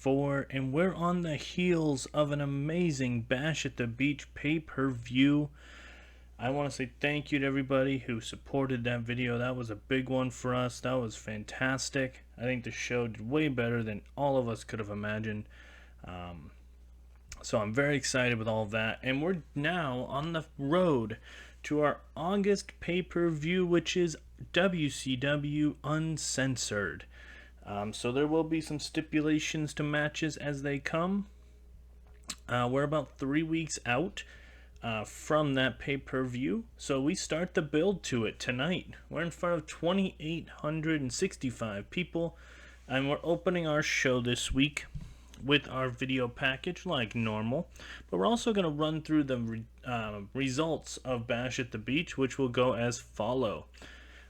4, and we're on the heels of an amazing Bash at the Beach pay-per-view. I want to say thank you to everybody who supported that video. That was a big one for us. That was fantastic. I think the show did way better than all of us could have imagined. So I'm very excited with all of that. And we're now on the road to our August pay-per-view, which is WCW Uncensored. So there will be some stipulations to matches as they come. We're about 3 weeks out from that pay-per-view. So we start the build to it tonight. We're in front of 2,865 people. And we're opening our show this week with our video package like normal. But we're also going to run through the results of Bash at the Beach, which will go as follow.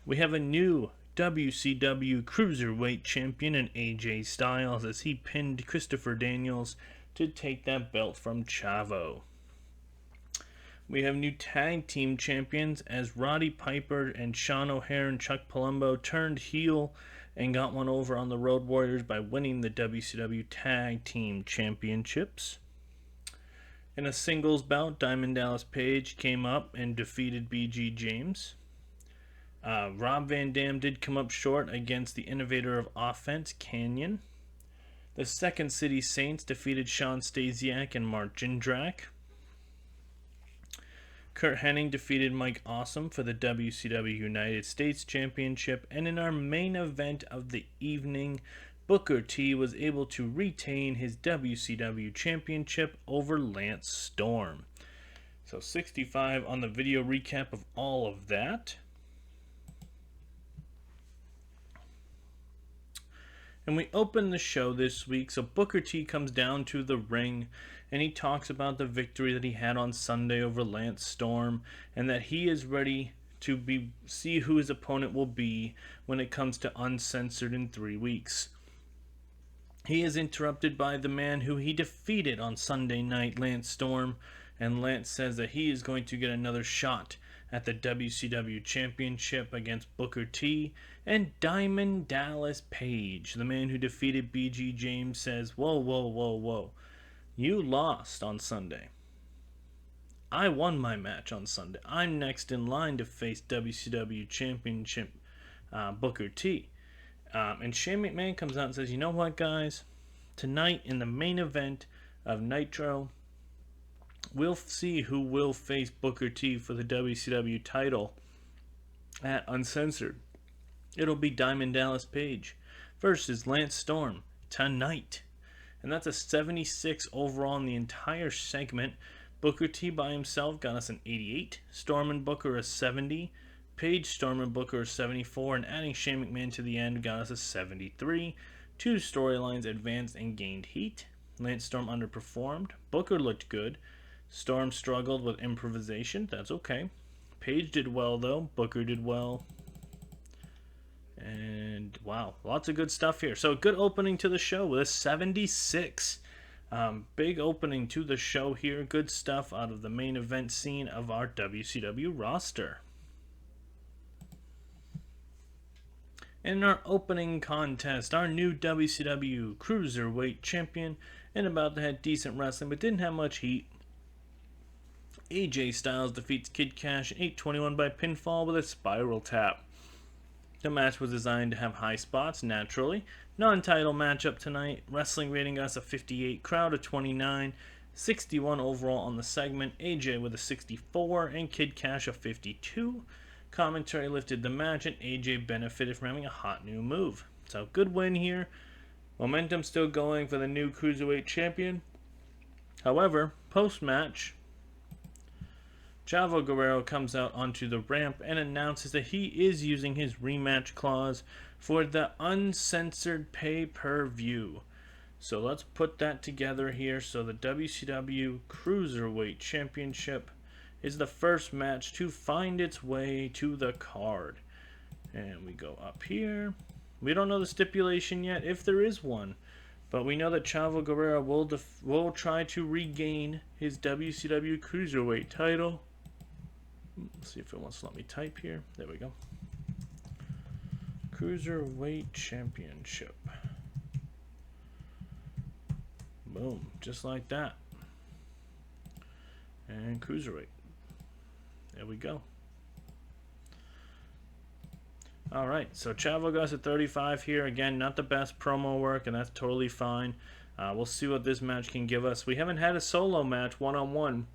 We have a new WCW Cruiserweight Champion in AJ Styles as he pinned Christopher Daniels to take that belt from Chavo. We have new Tag Team Champions as Roddy Piper and Sean O'Haire and Chuck Palumbo turned heel and got one over on the Road Warriors by winning the WCW Tag Team Championships. In a singles bout, Diamond Dallas Page came up and defeated BG James. Rob Van Dam did come up short against the innovator of offense, Kanyon. The Second City Saints defeated Shawn Stasiak and Mark Jindrak. Curt Hennig defeated Mike Awesome for the WCW United States Championship. And in our main event of the evening, Booker T was able to retain his WCW Championship over Lance Storm. So 65 on the video recap of all of that. And we open the show this week, so Booker T comes down to the ring, and he talks about the victory that he had on Sunday over Lance Storm, and that he is ready to see who his opponent will be when it comes to Uncensored in 3 weeks. He is interrupted by the man who he defeated on Sunday night, Lance Storm, and Lance says that he is going to get another shot at the WCW Championship against Booker T. And Diamond Dallas Page, the man who defeated BG James, says, whoa, whoa, whoa, whoa. You lost on Sunday. I won my match on Sunday. I'm next in line to face WCW Championship Booker T. And Shane McMahon comes out and says, you know what, guys? Tonight in the main event of Nitro, we'll see who will face Booker T for the WCW title at Uncensored. It'll be Diamond Dallas Page versus Lance Storm tonight. And that's a 76 overall in the entire segment. Booker T by himself got us an 88. Storm and Booker a 70. Page, Storm, and Booker a 74. And adding Shane McMahon to the end got us a 73. Two storylines advanced and gained heat. Lance Storm underperformed. Booker looked good. Storm struggled with improvisation. That's okay. Page did well, though. Booker did well. And, wow, lots of good stuff here. So, good opening to the show with a 76. Big opening to the show here. Good stuff out of the main event scene of our WCW roster. In our opening contest, our new WCW Cruiserweight Champion, and about to have decent wrestling, but didn't have much heat. AJ Styles defeats Kid Kash 821 by pinfall with a spiral tap. The match was designed to have high spots, naturally. Non-title matchup tonight. Wrestling rating got us a 58, crowd of 29, 61 overall on the segment. AJ with a 64 and Kid Kash a 52. Commentary lifted the match and AJ benefited from having a hot new move. So good win here. Momentum still going for the new Cruiserweight Champion. However, post-match, Chavo Guerrero comes out onto the ramp and announces that he is using his rematch clause for the Uncensored pay-per-view. So let's put that together here. So the WCW Cruiserweight Championship is the first match to find its way to the card. And we go up here. We don't know the stipulation yet, if there is one. But we know that Chavo Guerrero will try to regain his WCW Cruiserweight title. Let's see if it wants to let me type here. There we go. Cruiserweight Championship. Boom. Just like that. And cruiserweight. There we go. Alright, so Chavo got us at 35 here. Again, not the best promo work, and that's totally fine. We'll see what this match can give us. We haven't had a solo match one-on-one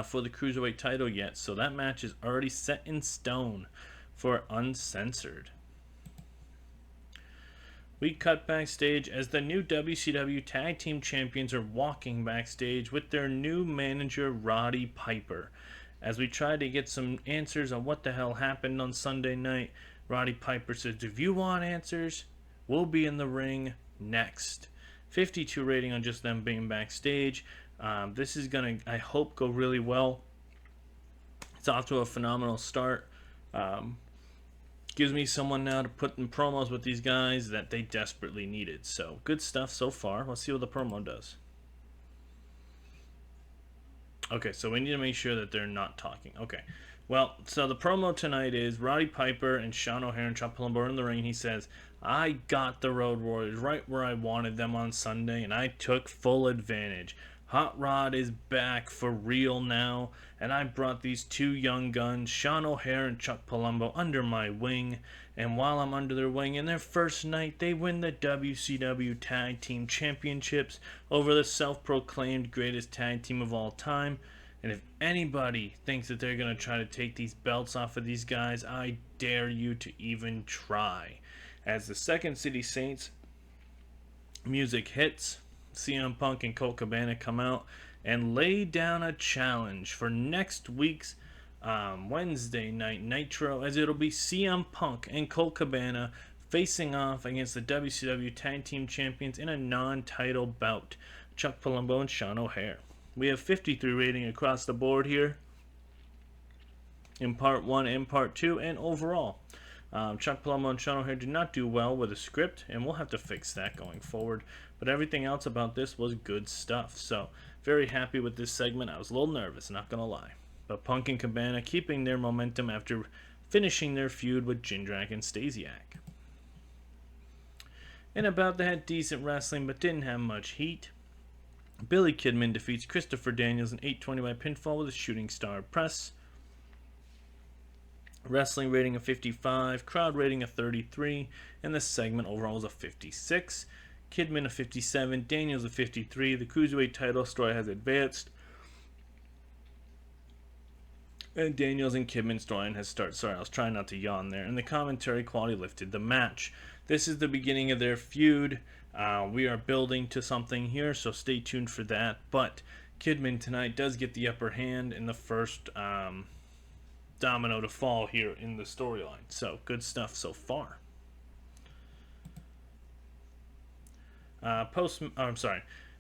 for the Cruiserweight title yet, so that match is already set in stone for Uncensored. We cut backstage as the new WCW Tag Team Champions are walking backstage with their new manager, Roddy Piper. As we try to get some answers on what the hell happened on Sunday night, Roddy Piper says, if you want answers, we'll be in the ring next. 52 rating on just them being backstage. This is going to, I hope, go really well. It's off to a phenomenal start. Gives me someone now to put in promos with these guys that they desperately needed. So, good stuff so far. Let's see what the promo does. Okay, so we need to make sure that they're not talking. Okay. Well, so the promo tonight is Roddy Piper and Shawn O'Haire and Chuck Palumbo in the ring. He says, I got the Road Warriors right where I wanted them on Sunday, and I took full advantage. Hot Rod is back for real now, and I brought these two young guns, Shawn O'Haire and Chuck Palumbo, under my wing. And while I'm under their wing, in their first night, they win the WCW Tag Team Championships over the self-proclaimed greatest tag team of all time. And if anybody thinks that they're going to try to take these belts off of these guys, I dare you to even try. As the Second City Saints music hits, CM Punk and Colt Cabana come out and lay down a challenge for next week's Wednesday night Nitro, as it'll be CM Punk and Colt Cabana facing off against the WCW Tag Team Champions in a non-title bout, Chuck Palumbo and Shawn O'Haire. We have 53 rating across the board here in Part 1 and Part 2, and overall. Chuck Palumbo and Shawn O'Haire did not do well with the script, and we'll have to fix that going forward. But everything else about this was good stuff. So, very happy with this segment. I was a little nervous, not going to lie. But Punk and Cabana keeping their momentum after finishing their feud with Jindrak and Stasiak. And about that, had decent wrestling, but didn't have much heat. Billy Kidman defeats Christopher Daniels in 8:20 by pinfall with a shooting star press. Wrestling rating of 55, crowd rating of 33, and the segment overall was a 56. Kidman a 57, Daniels a 53. The Cruiserweight title story has advanced. And Daniels and Kidman storyline has started. Sorry, I was trying not to yawn there. And the commentary quality lifted the match. This is the beginning of their feud. We are building to something here, so stay tuned for that. But Kidman tonight does get the upper hand in the first domino to fall here in the storyline. So, good stuff so far.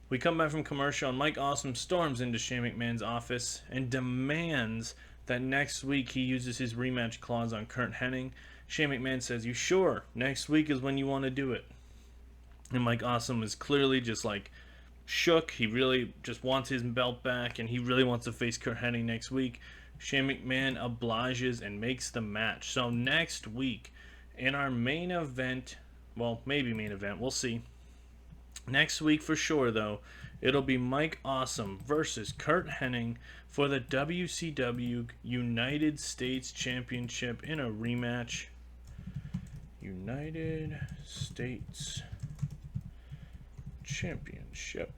We come back from commercial, and Mike Awesome storms into Shane McMahon's office and demands that next week he uses his rematch clause on Curt Hennig. Shane McMahon says, you sure? Next week is when you want to do it. And Mike Awesome is clearly just like shook. He really just wants his belt back, and he really wants to face Curt Hennig next week. Shane McMahon obliges and makes the match. So next week, in our main event, well, maybe main event, we'll see. Next week for sure, though, it'll be Mike Awesome versus Curt Hennig for the WCW United States Championship in a rematch. United States Championship.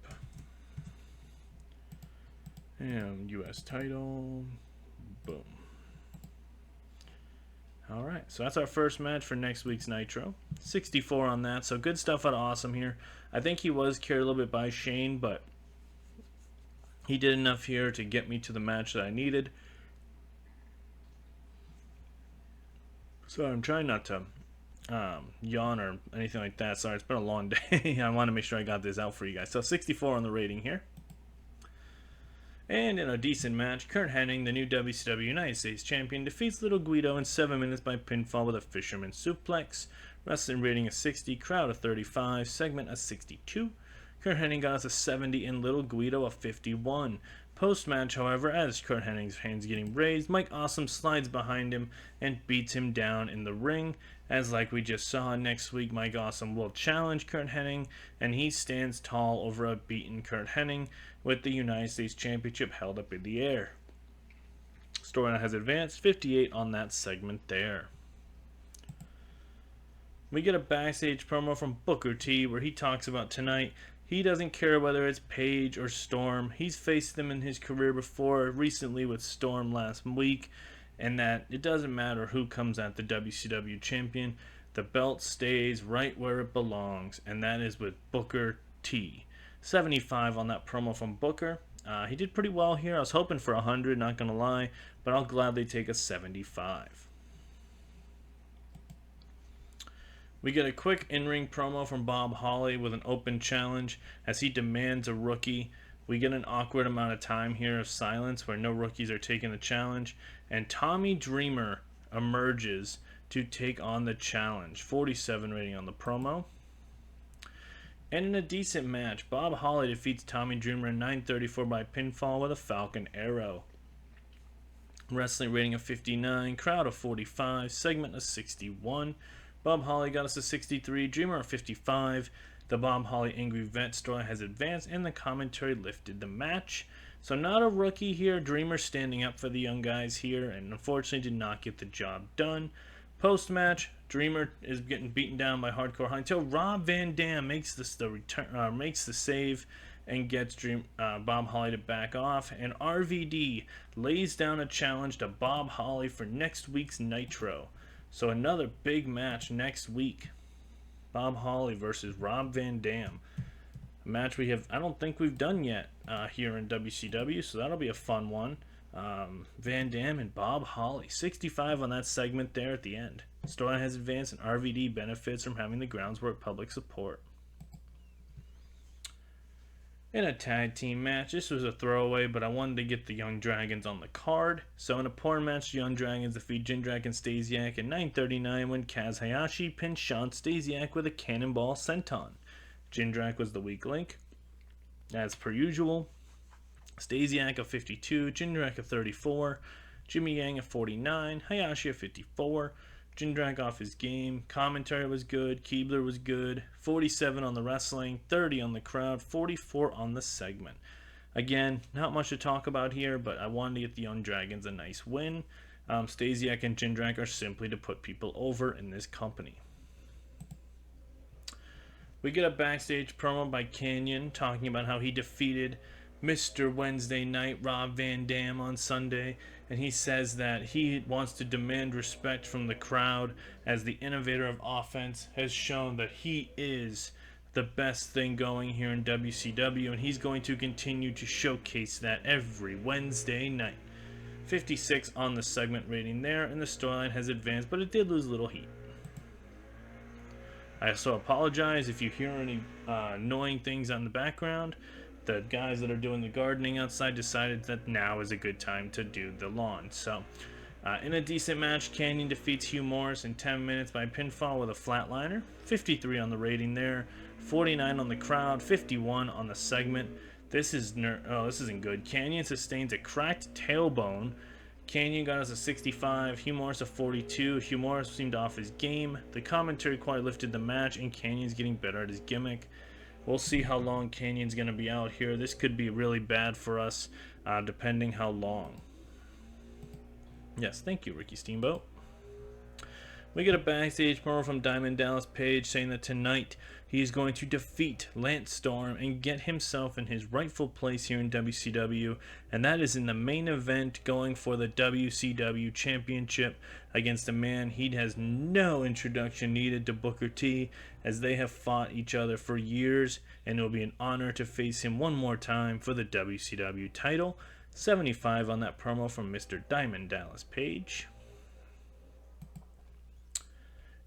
And U.S. title. Boom. Alright, so that's our first match for next week's Nitro. 64 on that, so good stuff out of Awesome here. I think he was carried a little bit by Shane, but he did enough here to get me to the match that I needed. So I'm trying not to yawn or anything like that. Sorry, it's been a long day. I want to make sure I got this out for you guys. So 64 on the rating here. And in a decent match, Curt Hennig, the new WCW United States Champion, defeats Little Guido in 7 minutes by pinfall with a fisherman suplex. Wrestling rating of 60, crowd of 35, segment of 62. Curt Hennig got us a 70 and Little Guido a 51. Post-match, however, as Curt Hennig's hands getting raised, Mike Awesome slides behind him and beats him down in the ring. As like we just saw, next week Mike Awesome will challenge Curt Hennig, and he stands tall over a beaten Curt Hennig with the United States Championship held up in the air. Storyline has advanced, 58 on that segment there. We get a backstage promo from Booker T where he talks about tonight. He doesn't care whether it's Paige or Storm. He's faced them in his career before, recently with Storm last week, and that it doesn't matter who comes at the WCW champion. The belt stays right where it belongs, and that is with Booker T. 75 on that promo from Booker. He did pretty well here. I was hoping for 100, not going to lie, but I'll gladly take a 75. We get a quick in-ring promo from Bob Holly with an open challenge as he demands a rookie. We get an awkward amount of time here of silence where no rookies are taking the challenge, and Tommy Dreamer emerges to take on the challenge. 47 rating on the promo. And in a decent match, Bob Holly defeats Tommy Dreamer in 9:34 by pinfall with a Falcon Arrow. Wrestling rating of 59, crowd of 45, segment of 61. Bob Holly got us a 63, Dreamer a 55. The Bob Holly Angry Vet story has advanced, and the commentary lifted the match. So not a rookie here. Dreamer standing up for the young guys here, and unfortunately did not get the job done. Post-match, Dreamer is getting beaten down by Hardcore Holly until Rob Van Dam makes the save and gets Bob Holly to back off. And RVD lays down a challenge to Bob Holly for next week's Nitro. So another big match next week. Bob Holly versus Rob Van Dam. A match I don't think we've done yet here in WCW, so that'll be a fun one. Van Dam and Bob Holly. 65 on that segment there at the end. Storyline has advanced, and RVD benefits from having the groundswork public support. In a tag team match, this was a throwaway, but I wanted to get the Young Dragons on the card. So in a porn match, the Young Dragons defeat Jindrak and Stasiak in 9:39 when Kaz Hayashi pinned Shawn Stasiak with a cannonball senton. Jindrak was the weak link, as per usual. Stasiak of 52, Jindrak of 34, Jimmy Yang of 49, Hayashi of 54. Jindrak off his game. Commentary was good. Keibler was good. 47 on the wrestling, 30 on the crowd, 44 on the segment. Again, not much to talk about here, but I wanted to get the Young Dragons a nice win. Stasiak and Jindrak are simply to put people over in this company. We get a backstage promo by Kanyon talking about how he defeated Mr. Wednesday Night, Rob Van Dam, on Sunday, and he says that he wants to demand respect from the crowd as the innovator of offense has shown that he is the best thing going here in WCW, and he's going to continue to showcase that every Wednesday night. 56 on the segment rating there, and the storyline has advanced, but it did lose a little heat. I also apologize if you hear any annoying things on the background. The guys that are doing the gardening outside decided that now is a good time to do the lawn. So, in a decent match, Kanyon defeats Hugh Morrus in 10 minutes by pinfall with a flatliner. 53 on the rating there, 49 on the crowd, 51 on the segment. This isn't good. Kanyon sustains a cracked tailbone. Kanyon got us a 65, Hugh Morrus a 42. Hugh Morrus seemed off his game. The commentary quite lifted the match, and Canyon's getting better at his gimmick. We'll see how long Kanyon's going to be out here. This could be really bad for us, depending how long. Yes, thank you, Ricky Steamboat. We get a backstage promo from Diamond Dallas Page saying that tonight he is going to defeat Lance Storm and get himself in his rightful place here in WCW, and that is in the main event going for the WCW Championship against a man he has no introduction needed to, Booker T, as they have fought each other for years, and it will be an honor to face him one more time for the WCW title. 75 on that promo from Mr. Diamond Dallas Page.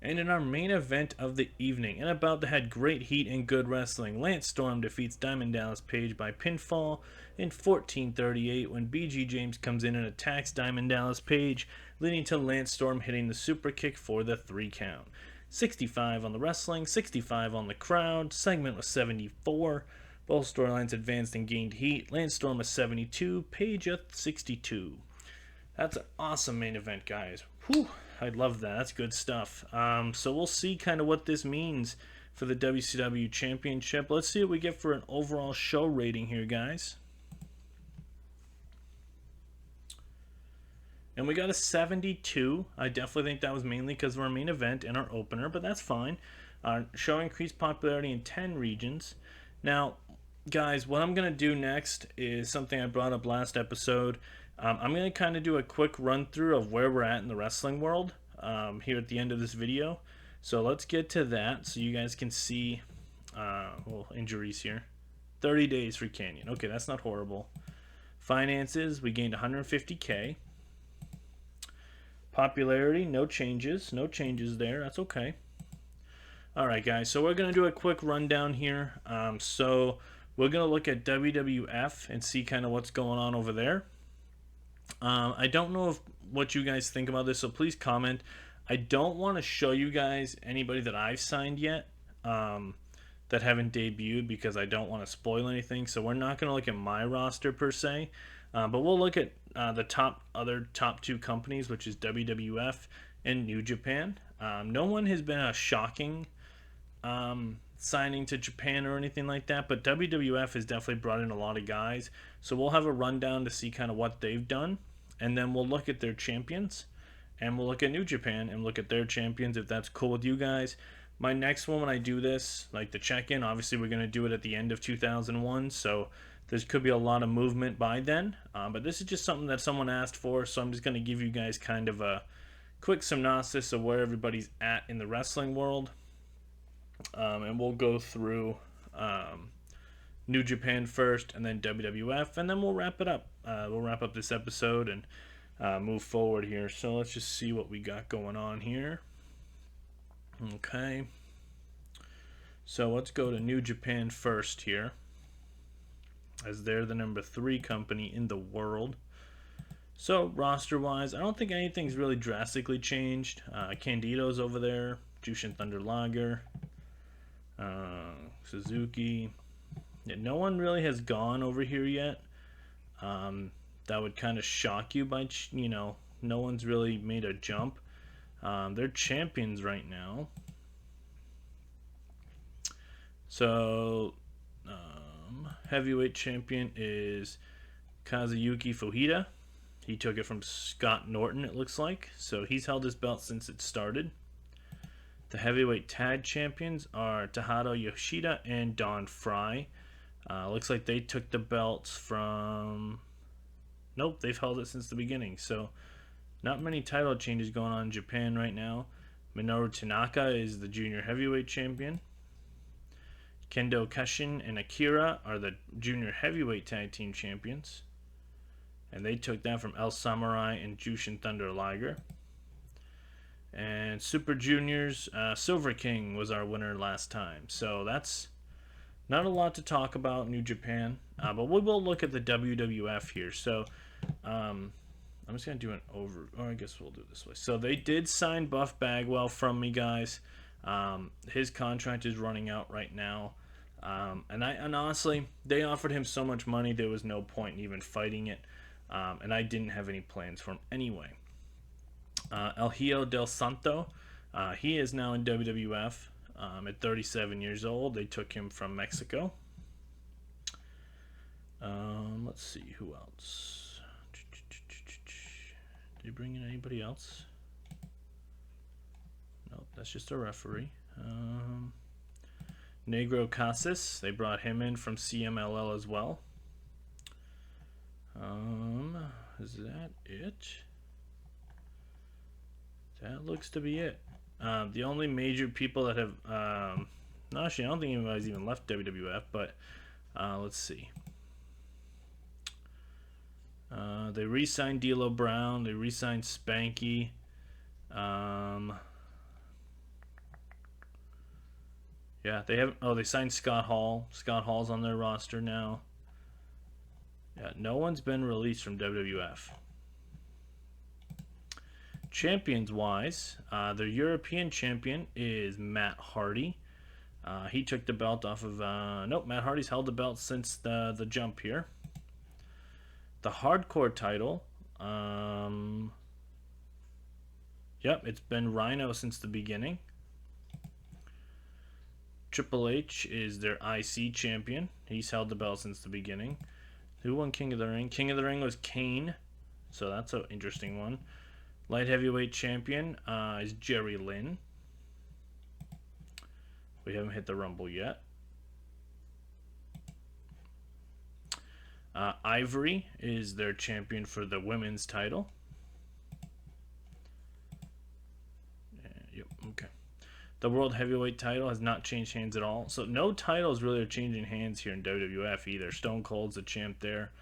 And in our main event of the evening, and about that had great heat and good wrestling, Lance Storm defeats Diamond Dallas Page by pinfall in 14:38 when BG James comes in and attacks Diamond Dallas Page, leading to Lance Storm hitting the super kick for the 3 count. 65 on the wrestling, 65 on the crowd, segment was 74. Both storylines advanced and gained heat. Lance Storm a 72, Paige a 62. That's an awesome main event, guys. Whew, I love that. That's good stuff. So we'll see kind of what this means for the WCW Championship. Let's see what we get for an overall show rating here, guys. And we got a 72. I definitely think that was mainly because of our main event and our opener, but that's fine. Show increased popularity in 10 regions. Now, guys, what I'm going to do next is something I brought up last episode. I'm going to kind of do a quick run through of where we're at in the wrestling world here at the end of this video. So let's get to that so you guys can see injuries here. 30 days for Kanyon. Okay, that's not horrible. Finances, we gained 150K. Popularity, no changes. No changes there. That's okay. Alright, guys. So we're going to do a quick rundown here. So we're going to look at WWF and see kind of what's going on over there. I don't know what you guys think about this, so please comment. I don't want to show you guys anybody that I've signed yet that haven't debuted because I don't want to spoil anything. So we're not going to look at my roster per se, but we'll look at the top two companies, which is WWF and New Japan. No one has been a shocking signing to Japan or anything like that, but WWF has definitely brought in a lot of guys. So we'll have a rundown to see kind of what they've done, and then we'll look at their champions, and we'll look at New Japan and look at their champions if that's cool with you guys. My next one, when I do this, like the check-in, obviously we're going to do it at the end of 2001, so there could be a lot of movement by then, but this is just something that someone asked for, so I'm just going to give you guys kind of a quick synopsis of where everybody's at in the wrestling world. And we'll go through New Japan first, and then WWF, and then we'll wrap it up. We'll wrap up this episode and move forward here. So let's just see what we got going on here. Okay. So let's go to New Japan first here, as they're the number 3 company in the world. So roster-wise, I don't think anything's really drastically changed. Candido's over there, Jushin Thunder Liger, Suzuki. Yeah, no one really has gone over here yet. That would kind of shock you by, no one's really made a jump. They're champions right now. So, heavyweight champion is Kazuyuki Fujita. He took it from Scott Norton, it looks like. So he's held his belt since it started. The heavyweight tag champions are Tejado Yoshida and Don Fry. Looks like they took the belts from... Nope, they've held it since the beginning. So not many title changes going on in Japan right now. Minoru Tanaka is the junior heavyweight champion. Kendo Kashin and Akira are the junior heavyweight tag team champions. And they took that from El Samurai and Jushin Thunder Liger. And Super Juniors, Silver King was our winner last time. So that's not a lot to talk about New Japan. But we will look at the WWF here. So I'm just going to do an I guess we'll do it this way. So they did sign Buff Bagwell from me, guys. His contract is running out right now. And honestly, they offered him so much money, there was no point in even fighting it. And I didn't have any plans for him anyway. El Hijo del Santo, he is now in WWF at 37 years old. They took him from Mexico. Let's see, who else? Did you bring in anybody else? Nope, that's just a referee. Negro Casas, they brought him in from CMLL as well. Is that it? That looks to be it. The only major people that have... no, actually, I don't think anybody's even left WWF, but let's see. They re-signed D'Lo Brown. They re-signed Spanky. Yeah, they haven't... Oh, they signed Scott Hall. Scott Hall's on their roster now. Yeah, no one's been released from WWF. Champions-wise, their European champion is Matt Hardy. He took the belt off of... nope, Matt Hardy's held the belt since the jump here. The hardcore title... yep, it's been Rhino since the beginning. Triple H is their IC champion. He's held the belt since the beginning. Who won King of the Ring? King of the Ring was Kane. So that's an interesting one. Light heavyweight champion is Jerry Lynn. We haven't hit the Rumble yet. Ivory is their champion for the women's title. Yep, okay. The World Heavyweight title has not changed hands at all. So no titles really are changing hands here in WWF either. Stone Cold's the champ there.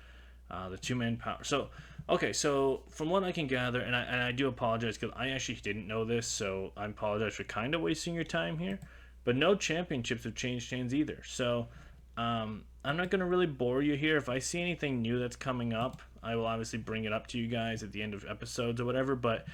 The two-man power. So, okay, so from what I can gather, and I do apologize because I actually didn't know this, so I apologize for kind of wasting your time here. But no championships have changed hands either. So, I'm not going to really bore you here. If I see anything new that's coming up, I will obviously bring it up to you guys at the end of episodes or whatever, but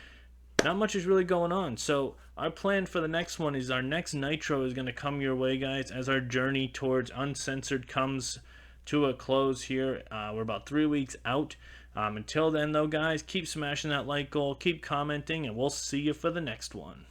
not much is really going on. So our plan for the next one is our next Nitro is going to come your way, guys, as our journey towards Uncensored comes to a close here. We're about 3 weeks out. Until then, though, guys, keep smashing that like goal, keep commenting, and we'll see you for the next one.